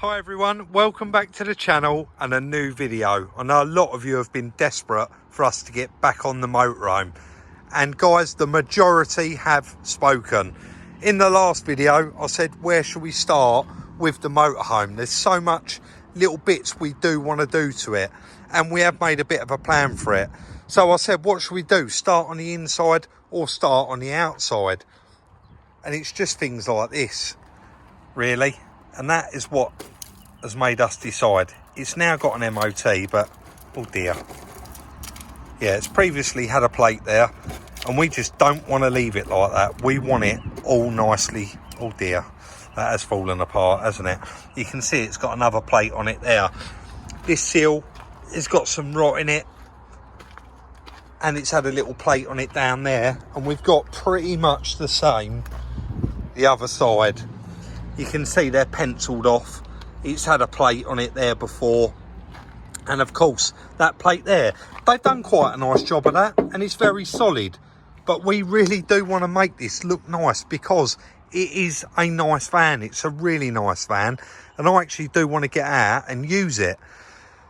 Hi everyone, welcome back to the channel and a new video. I know a lot of you have been desperate for us to get back on the motorhome, and guys, the majority have spoken. In the last video I said, where should we start with the motorhome? There's so much little bits we do want to do to it, and we have made a bit of a plan for it. So I said, what should we do? Start on the inside or start on the outside? And it's just things like this, really. And that is what has made us decide. It's now got an MOT, but oh dear. Yeah, it's previously had a plate there, and we just don't want to leave it like that. We want it all nicely. Oh dear, that has fallen apart, hasn't it? You can see it's got another plate on it there. This seal has got some rot in it, and it's had a little plate on it down there, and we've got pretty much the same the other side. You can see they're penciled off. It's had a plate on it there before, and of course that plate there, they've done quite a nice job of that, and it's very solid. But we really do want to make this look nice because it is a nice van. It's a really nice van, and I actually do want to get out and use it.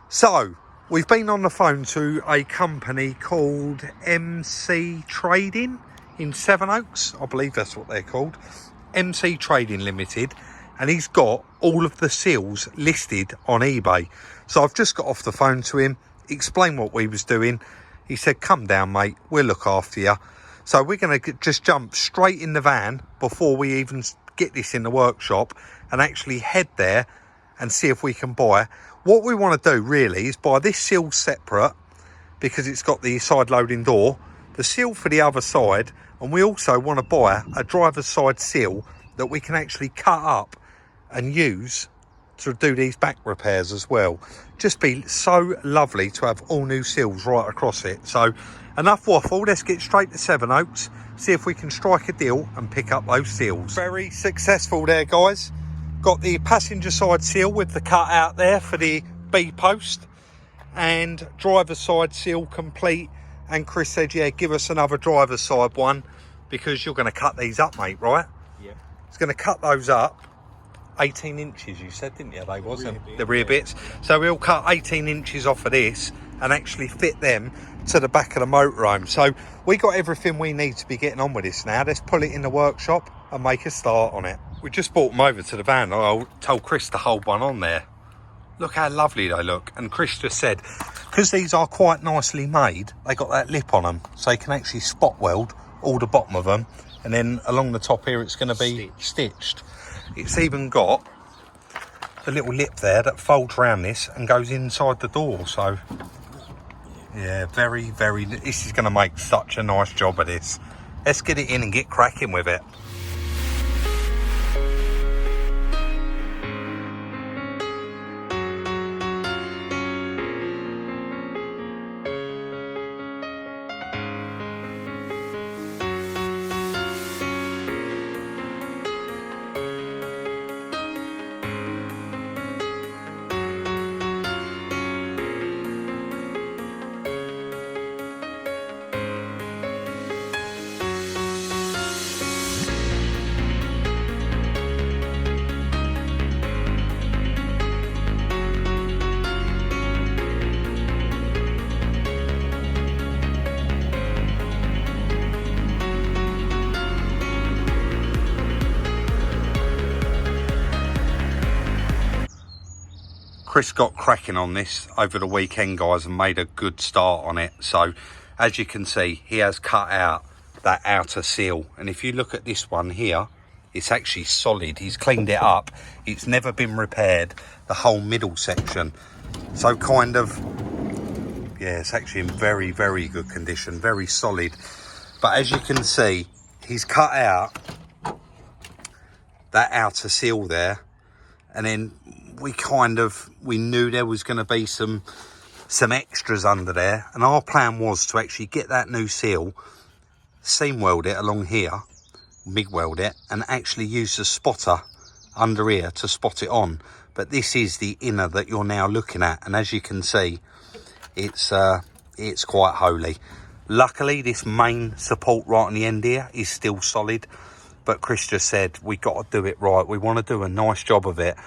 So we've been on the phone to a company called MC Trading in Sevenoaks, I believe that's what they're called, MC Trading Limited, and he's got all of the seals listed on eBay. So I've just got off the phone to him, explained what we was doing. He said, come down mate, we'll look after you. So we're going to just jump straight in the van before we even get this in the workshop, and actually head there and see if we can buy. What we want to do really is buy this seal separate, because it's got the side loading door, the seal for the other side, and we also want to buy a driver's side seal that we can actually cut up and use to do these back repairs as well. Just be so lovely to have all new seals right across it. So enough waffle, let's get straight to Sevenoaks, see if we can strike a deal and pick up those seals. Very successful there guys. Got the passenger side seal with the cut out there for the B post, and driver's side seal complete. And Chris said, yeah, give us another driver's side one, because you're going to cut these up mate, right? Yeah. It's going to cut those up 18 inches, you said, didn't you? They wasn't the rear bits. So we'll cut 18 inches off of this and actually fit them to the back of the motorhome. So we got everything we need to be getting on with this now. Let's pull it in the workshop and make a start on it. We just brought them over to the van. I told Chris to hold one on there. Look how lovely they look. And Chris just said, because these are quite nicely made, they got that lip on them, so you can actually spot weld all the bottom of them, and then along the top here it's going to be stitched. It's even got a little lip there that folds around this and goes inside the door. So yeah, very this is going to make such a nice job of this. Let's get it in and get cracking with it. Chris got cracking on this over the weekend guys and made a good start on it. So as you can see, he has cut out that outer seal, and if you look at this one here, it's actually solid. He's cleaned it up, it's never been repaired, the whole middle section. So kind of, yeah, it's actually in very good condition, very solid. But as you can see, he's cut out that outer seal there, and then we knew there was going to be some extras under there, and our plan was to actually get that new seal, seam weld it along here, MIG weld it, and actually use the spotter under here to spot it on. But this is the inner that you're now looking at, and as you can see, it's quite holy. Luckily this main support right on the end here is still solid, but Chris just said we got to do it right. We want to do a nice job of it.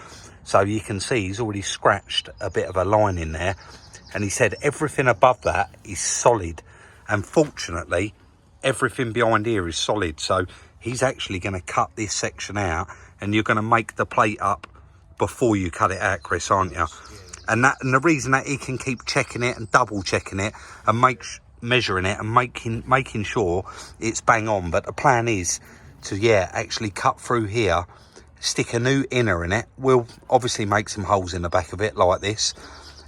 So you can see he's already scratched a bit of a line in there. And he said everything above that is solid. And fortunately, everything behind here is solid. So he's actually going to cut this section out, and you're going to make the plate up before you cut it out, Chris, aren't you? And the reason that he can keep checking it and double checking it and measuring it and making sure it's bang on. But the plan is to, yeah, actually cut through here, stick a new inner in it. We'll obviously make some holes in the back of it like this,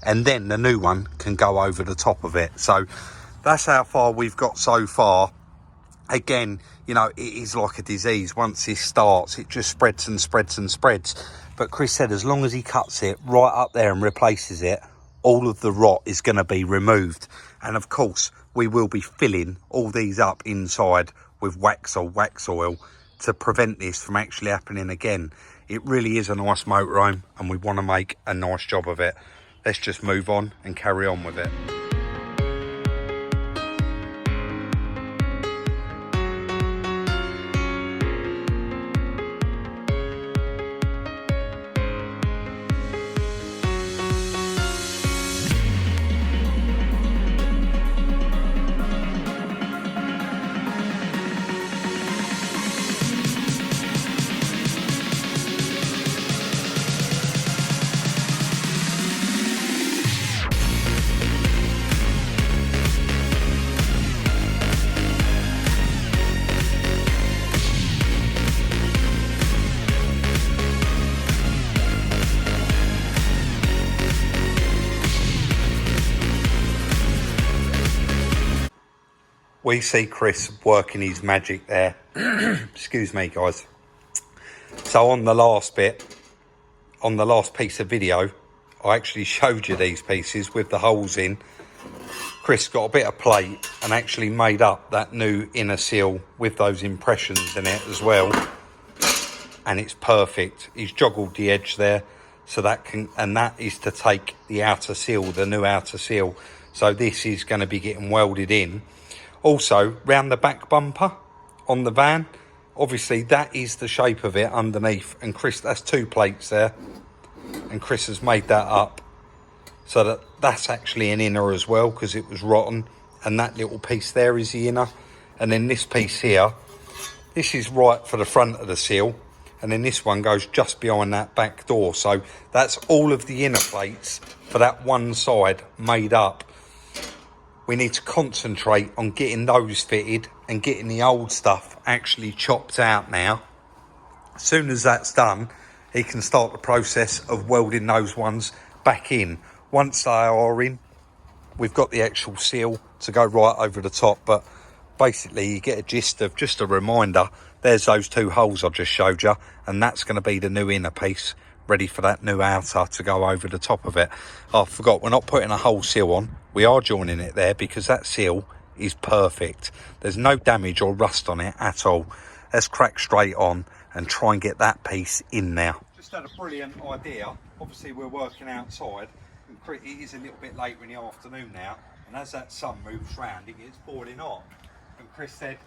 and then the new one can go over the top of it. So that's how far we've got so far. Again, you know, it is like a disease. Once this starts, it just spreads and spreads and spreads. But Chris said as long as he cuts it right up there and replaces it, all of the rot is going to be removed. And of course, we will be filling all these up inside with wax oil to prevent this from actually happening again. It really is a nice motorhome, and we want to make a nice job of it. Let's just move on and carry on with it. We see Chris working his magic there. Excuse me, guys. So on the last bit, on the last piece of video, I actually showed you these pieces with the holes in. Chris got a bit of plate and actually made up that new inner seal with those impressions in it as well. And it's perfect. He's joggled the edge there, so that can, and that is to take the outer seal, the new outer seal. So this is going to be getting welded in. Also, round the back bumper on the van, obviously that is the shape of it underneath. And Chris, that's 2 plates there. And Chris has made that up. So that's actually an inner as well, because it was rotten. And that little piece there is the inner. And then this piece here, this is right for the front of the seal. And then this one goes just behind that back door. So that's all of the inner plates for that one side made up. We need to concentrate on getting those fitted and getting the old stuff actually chopped out now. As soon as that's done, he can start the process of welding those ones back in. Once they are in, we've got the actual seal to go right over the top. But basically, you get a gist of, just a reminder, there's those 2 holes I just showed you, and that's going to be the new inner piece, ready for that new outer to go over the top of it. Oh, I forgot, we're not putting a whole seal on. We are joining it there because that seal is perfect. There's no damage or rust on it at all. Let's crack straight on and try and get that piece in now. Just had a brilliant idea. Obviously we're working outside. It is a little bit later in the afternoon now, and as that sun moves round, it gets boiling hot. And Chris said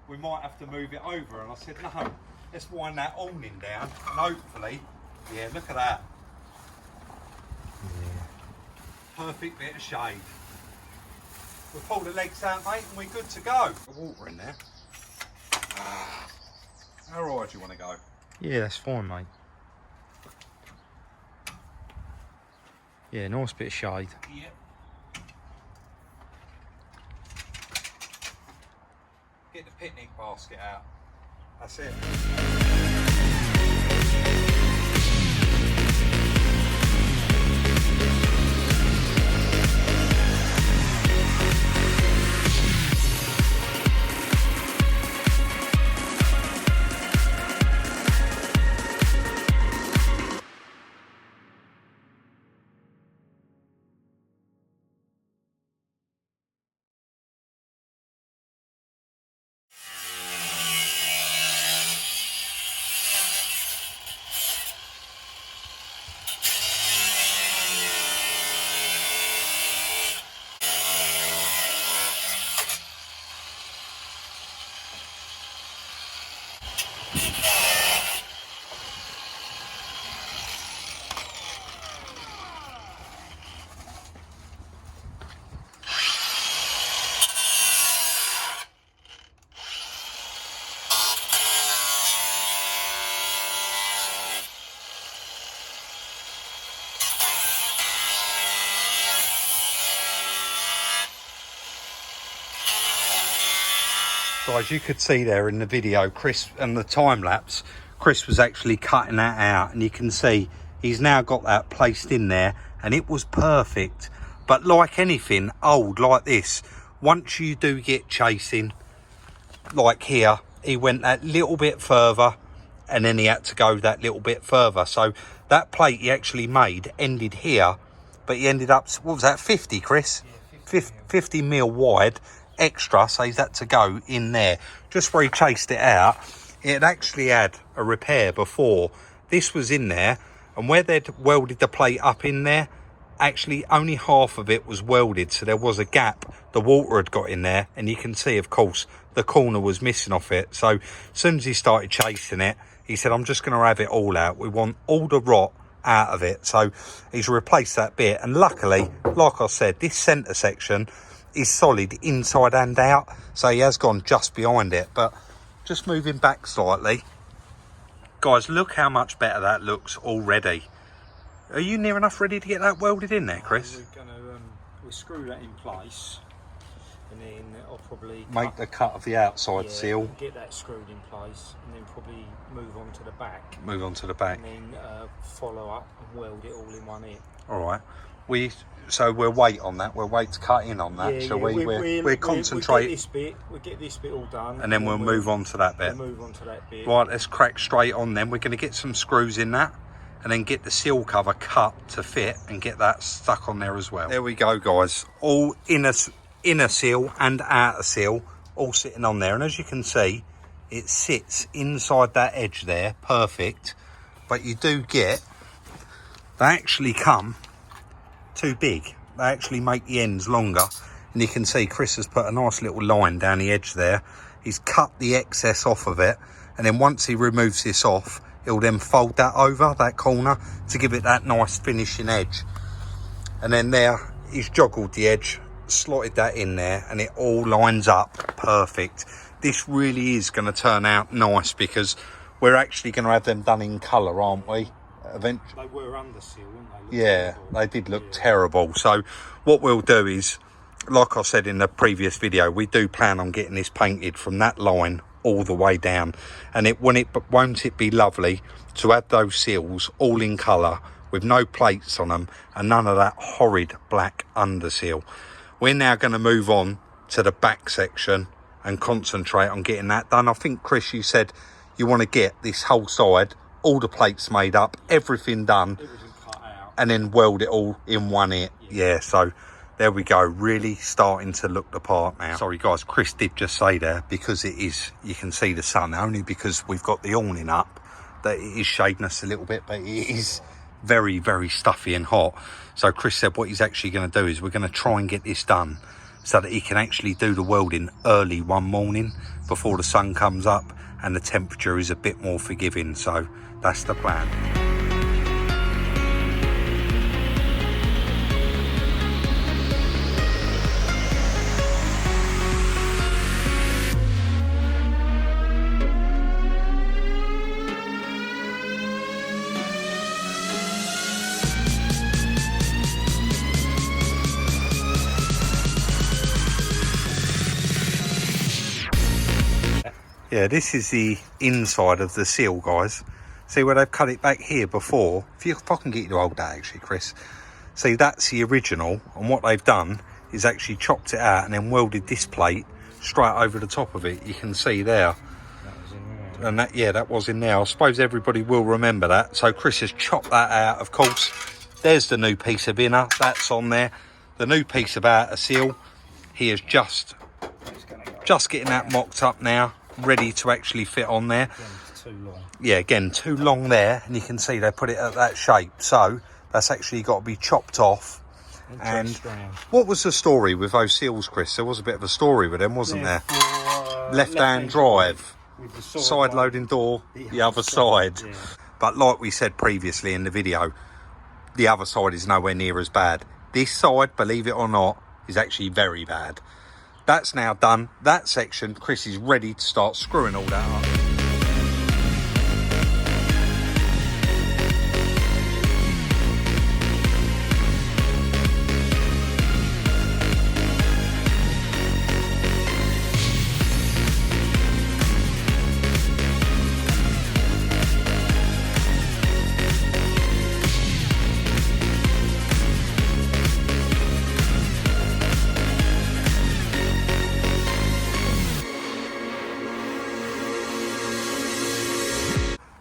we might have to move it over, and I said no, let's wind that awning down, and hopefully, yeah, look at that. Yeah. Perfect bit of shade. We'll pull the legs out, mate, and we're good to go. The water in there. How high do you want to go? Yeah, that's fine, mate. Yeah, nice bit of shade. Yep. Get the picnic basket out. That's it. Guys, you could see there in the video, Chris, and the time lapse, Chris was actually cutting that out, and you can see he's now got that placed in there, and it was perfect. But like anything old like this, once you do get chasing, like here, he went that little bit further, and then he had to go that little bit further. So that plate he actually made ended here, but he ended up, what was that, 50, Chris? Yeah, 50 mil wide extra, so he's had to go in there. Just where he chased it out, it actually had a repair before. This was in there, and where they'd welded the plate up in there, actually only half of it was welded, so there was a gap. The water had got in there, and you can see, of course, the corner was missing off it. So as soon as he started chasing it, he said, I'm just going to have it all out. We want all the rot out of it. So he's replaced that bit, and luckily, like I said, this centre section is solid inside and out, so he has gone just behind it. But just moving back slightly, guys, look how much better that looks already. Are you near enough ready to get that welded in there, Chris? We're going to we'll screw that in place, and then I'll probably make the cut of the outside seal. Get that screwed in place, and then probably move on to the back. Move on to the back. And then follow up and weld it all in one hit. All right. So we'll wait on that. We'll wait to cut in on that. Yeah, shall yeah, we? We'll concentrate. We'll get this bit all done, and then we'll move on to that bit. We'll move on to that bit. Right. Let's crack straight on. Then we're going to get some screws in that, and then get the seal cover cut to fit, and get that stuck on there as well. There we go, guys. All inner seal and outer seal all sitting on there, and as you can see, it sits inside that edge there, perfect. But you do get, they actually come too big. They actually make the ends longer, and you can see Chris has put a nice little line down the edge there. He's cut the excess off of it, and then once he removes this off, he'll then fold that over that corner to give it that nice finishing edge. And then there, he's joggled the edge, slotted that in there, and it all lines up perfect. This really is going to turn out nice, because we're actually going to have them done in colour, aren't we? Eventually. They were under seal, weren't they? Yeah, they did look terrible. So what we'll do is, like I said in the previous video, we do plan on getting this painted from that line all the way down. And won't it be lovely to have those seals all in colour with no plates on them and none of that horrid black under seal. We're now going to move on to the back section and concentrate on getting that done. I think, Chris, you said you want to get this whole side, all the plates made up, everything done, cut out, and then weld it all in one hit. Yeah, so there we go, really starting to look the part now. Sorry guys, Chris did just say there, because it is, you can see the sun, only because we've got the awning up, that it is shading us a little bit, but it is very, very stuffy and hot. So Chris said what he's actually going to do is we're going to try and get this done so that he can actually do the welding early one morning before the sun comes up and the temperature is a bit more forgiving. So that's the plan. Yeah, this is the inside of the seal, guys. See where they've cut it back here before? If I can get you to hold that actually, Chris. See, that's the original, and what they've done is actually chopped it out and then welded this plate straight over the top of it. You can see there. That was in there. And that, yeah, that was in there. I suppose everybody will remember that. So Chris has chopped that out, of course. There's the new piece of inner, that's on there. The new piece of outer seal, he is just getting that mocked up now, ready to actually fit on there. Too long. Yeah, again, too long there, and you can see they put it at that shape. So that's actually got to be chopped off. And what was the story with those seals, Chris? There was a bit of a story with them, wasn't there? Left-hand drive, with the side loading door, the other side. Yeah. But like we said previously in the video, the other side is nowhere near as bad. This side, believe it or not, is actually very bad. That's now done. That section, Chris is ready to start screwing all that up.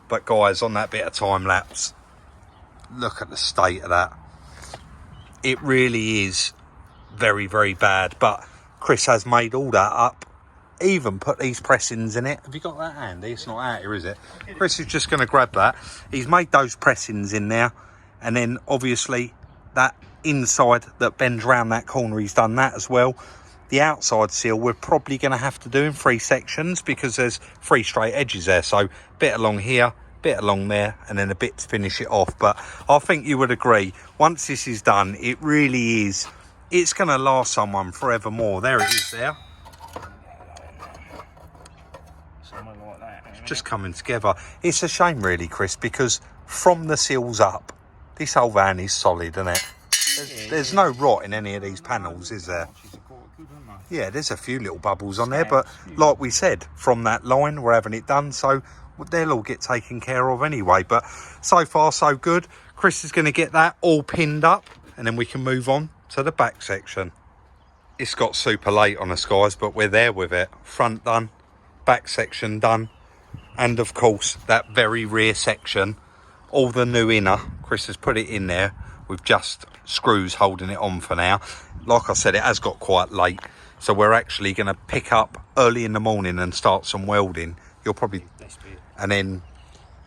But guys, on that bit of time lapse, look at the state of that. It really is very, very bad. But Chris has made all that up, even put these pressings in it. Have you got that handy? It's not out here, is it? Chris is just going to grab that. He's made those pressings in there, and then obviously that inside that bends round that corner, he's done that as well. The outside seal we're probably going to have to do in 3 sections because there's 3 straight edges there. So bit along here, bit along there, and then a bit to finish it off. But I think you would agree, once this is done, it really is, it's going to last someone forevermore. There it is there. Something like that. It's just coming together. It's a shame really, Chris, because from the seals up, this whole van is solid, isn't it? There's no rot in any of these panels, is there? Yeah, there's a few little bubbles on there, but like we said, from that line, we're having it done, so they'll all get taken care of anyway. But so far, so good. Chris is going to get that all pinned up, and then we can move on to the back section. It's got super late on us, guys, but we're there with it. Front done, back section done, and of course, that very rear section, all the new inner, Chris has put it in there with just screws holding it on for now. Like I said, it has got quite late, so we're actually going to pick up early in the morning and start some welding. You'll probably, and then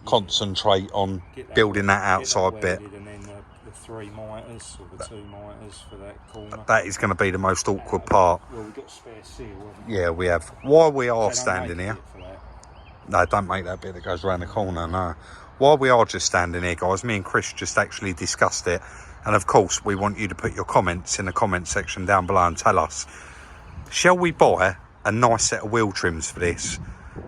concentrate on building that outside bit. And then the 3 miters or the 2 miters for that corner. That is going to be the most awkward part. Well, we've got spare seal, haven't we? Yeah, we have. While we are standing here, no, don't make that bit that goes around the corner, no. While we are just standing here, guys, me and Chris just actually discussed it. And of course, we want you to put your comments in the comment section down below and tell us, shall we buy a nice set of wheel trims for this?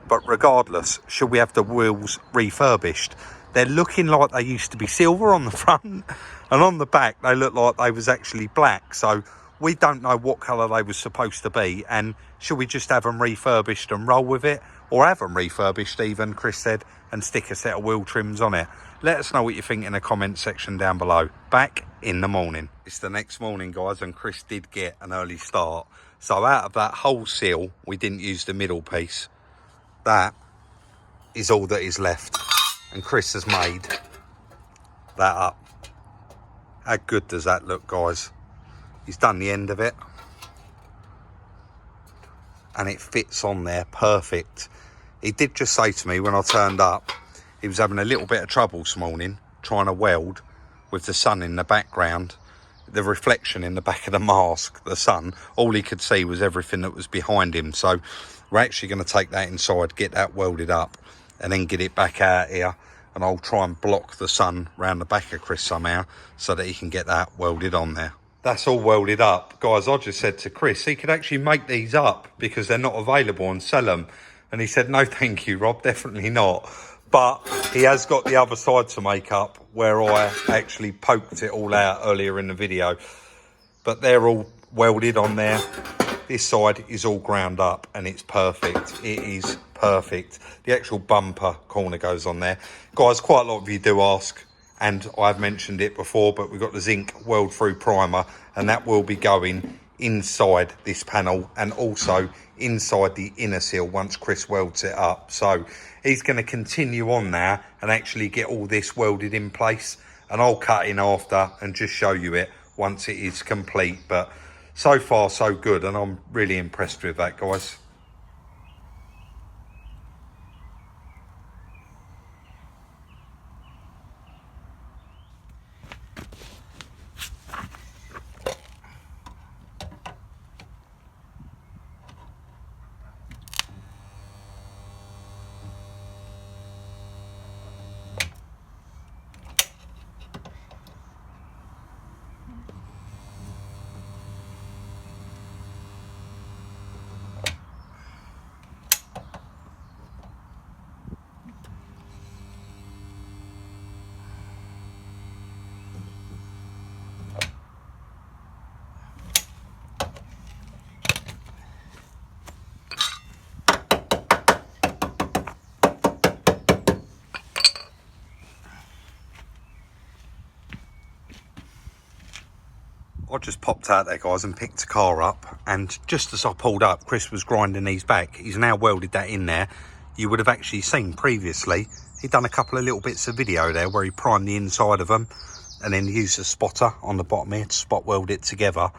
But regardless, should we have the wheels refurbished? They're looking like they used to be silver on the front, and on the back, they look like they was actually black. So we don't know what colour they was supposed to be. And should we just have them refurbished and roll with it? Or have them refurbished even, Chris said, and stick a set of wheel trims on it? Let us know what you think in the comment section down below. Back in the morning. It's the next morning, guys, and Chris did get an early start. So out of that whole seal, we didn't use the middle piece. That is all that is left. And Chris has made that up. How good does that look, guys? He's done the end of it. And it fits on there perfect. He did just say to me when I turned up, he was having a little bit of trouble this morning trying to weld with the sun in the background, the reflection in the back of the mask, the sun. All he could see was everything that was behind him. So we're actually going to take that inside, get that welded up, and then get it back out here. And I'll try and block the sun round the back of Chris somehow so that he can get that welded on there. That's all welded up. Guys, I just said to Chris, he could actually make these up because they're not available and sell them. And he said, no, thank you, Rob, definitely not. But he has got the other side to make up where I actually poked it all out earlier in the video. But they're all welded on there. This side is all ground up and it's perfect. It is perfect. The actual bumper corner goes on there. Guys, quite a lot of you do ask, and I've mentioned it before, but we've got the zinc weld through primer, and that will be going inside this panel and also inside the inner seal once Chris welds it up. So he's going to continue on now and actually get all this welded in place, and I'll cut in after and just show you it once it is complete. But so far so good, and I'm really impressed with that, guys. I just popped out there, guys, and picked the car up, and just as I pulled up, Chris was grinding these back. He's now welded that in there. You would have actually seen previously he done a couple of little bits of video there where he primed the inside of them and then used a spotter on the bottom here to spot weld it together.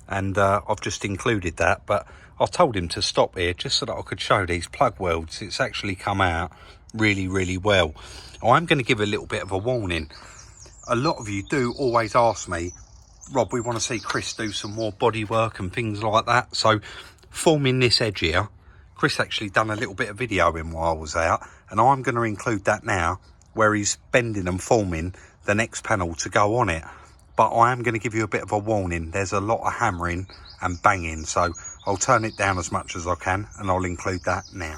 And I've just included that, but I told him to stop here just so that I could show these plug welds. It's actually come out really, really well. I'm going to give a little bit of a warning. A lot of you do always ask me, Rob, we want to see Chris do some more body work and things like that. So forming this edge here, Chris actually done a little bit of video in while I was out, and I'm going to include that now where he's bending and forming the next panel to go on it. But I am going to give you a bit of a warning. There's a lot of hammering and banging, so I'll turn it down as much as I can and I'll include that now.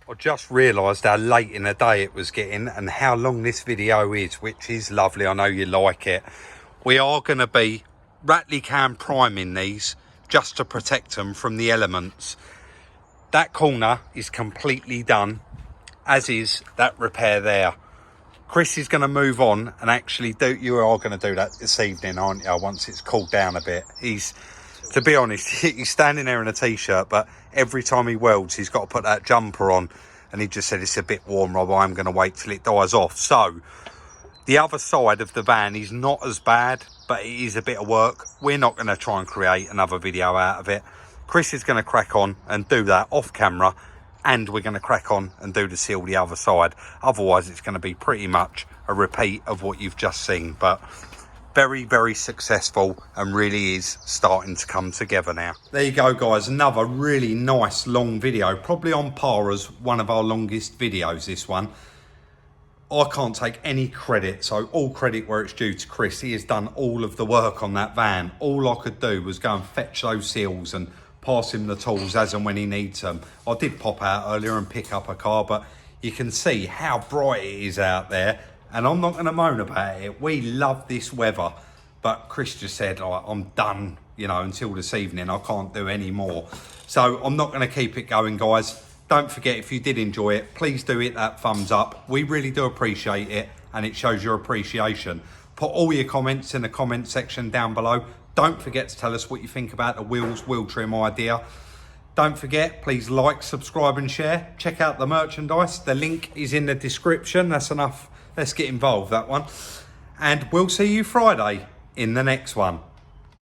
I just realised how late in the day it was getting and how long this video is, which is lovely. I know you like it. We are going to be rattly can priming these just to protect them from the elements. That corner is completely done, as is that repair there. Chris is going to move on and actually do, you are going to do that this evening, aren't you, once it's cooled down a bit. He's, to be honest, he's standing there in a t-shirt, but every time he welds, he's got to put that jumper on, and he just said it's a bit warm, Rob, I'm going to wait till it dies off. So, the other side of the van is not as bad, but it is a bit of work. We're not going to try and create another video out of it. Chris is going to crack on and do that off camera, and we're going to crack on and do the seal the other side. Otherwise, it's going to be pretty much a repeat of what you've just seen, but very, very successful and really is starting to come together now. There you go, guys. Another really nice long video, probably on par as one of our longest videos, this one. I can't take any credit, so all credit where it's due to Chris. He has done all of the work on that van. All I could do was go and fetch those seals and pass him the tools as and when he needs them. I did pop out earlier and pick up a car, but you can see how bright it is out there, and I'm not going to moan about it. We love this weather, but Chris just said, oh, I'm done, you know, until this evening. I can't do any more. So I'm not going to keep it going, guys. Don't forget, if you did enjoy it, please do hit that thumbs up. We really do appreciate it, and it shows your appreciation. Put all your comments in the comment section down below. Don't forget to tell us what you think about the wheel trim idea. Don't forget, please like, subscribe and share. Check out the merchandise. The link is in the description. That's enough. Let's get involved, that one. And we'll see you Friday in the next one.